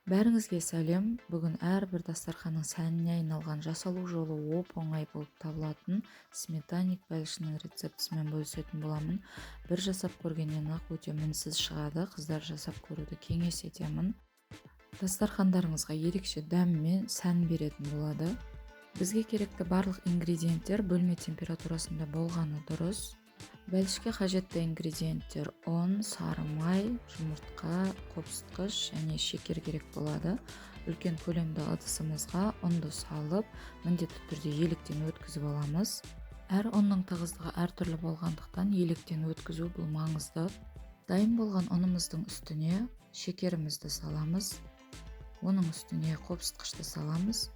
Бәріңізге сәлем. Бүгін әрбір дастарханның сәніне айналған жасалу жолы оп-оңай болып табылатын сметанник бәлішінің рецептісімен бөлісетін боламын. Бір жасап көргеннен-ақ өте мінсіз шығады. Қыздар жасап көруді кеңес етемін. Дастархандарыңызға ерекше дәм мен сән беретін болады. Бізге керекті барлық ингредиенттер бөлме температурасында болғаны дұрыс. Бәлішке қажетті ингредиенттер ұн, сары май, жұмыртқа, қопсытқыш және шекер керек болады. Үлкен көлемді ыдысымызға ұнды салып, міндетті түрде електен өткізіп аламыз. Әр ұнның тығыздығы әртүрлі болғандықтан електен өткізу бұл маңызды. Дайын болған ұнымыздың үстіне шекерімізді саламыз. Оның үстіне қопсытқышты саламыз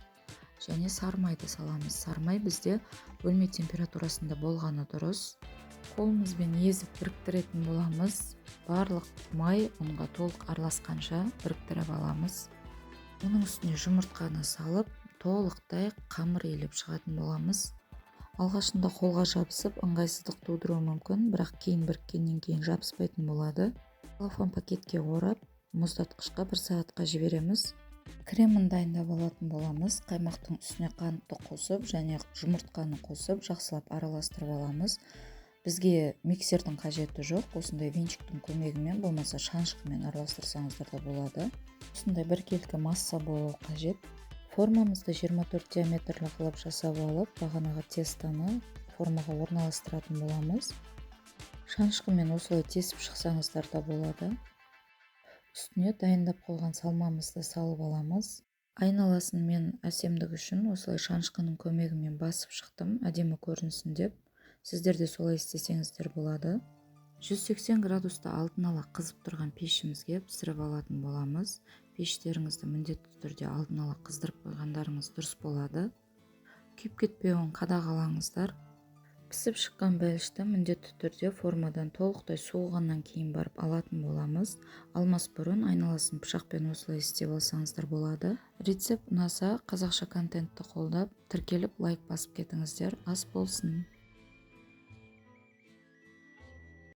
және сары майды саламыз. Сары май бізде бөлме температурасында болғаны дұрыс. Қолымызбен езіп біріктіретін боламыз. Барлық май ұнға толық араласқанша біріктіріп аламыз. Оның үстіне жұмыртқаны салып, толықтай қамыр илеп шығатын боламыз. Алғашында қолға жабысып, ыңғайсыздық тудыруы мүмкін, бірақ кейін біріккеннен кейін жабыспайтын болады. Целлофан пакетке орап, мұздатқышқа 1 сағатқа жібереміз. Кремін дайындап алатын боламыз. Қаймақтың үстіне қантты қосып және жұмыртқаны қосып, жақсылап араластырып аламыз. Бізге миксердің қажеті жоқ, осындай венчиктің көмегімен, болмаса шанышқымен араластырсаңыздар да болады. Осындай біркелкі масса болу қажет. Формамызды 24 диаметрлі қылып жасап алып, бағанағы тестаны формаға орналастыратын боламыз. Шанышқымен осылай тесіп шықсаңыздар да болады. Үстіне дайындап қойған салмамызды салып аламыз. Айналасын мен әсемдік үшін осылай шанышқының көмегімен басып шықтым, әдемі көрінсін деп. Сіздер де солай істесеңіздер болады. 180 градуста алдын ала қызып тұрған пешімізге пісіріп алатын боламыз. Пештеріңізді міндетті түрде алдын ала қыздырып қойғандарыңыз дұрыс болады. Күйіп кетпеуін қадағалаңыздар. Пісіп шыққан бәлішті міндетті түрде формадан толықтай суығаннан кейін барып алатын боламыз. Алмас бұрын айналасын пышақпен осылай істеп алсаңыздар болады. Рецепт ұнаса, қазақша контентті қолдап, тіркеліп лайк басып кетіңіздер. Ас болсын!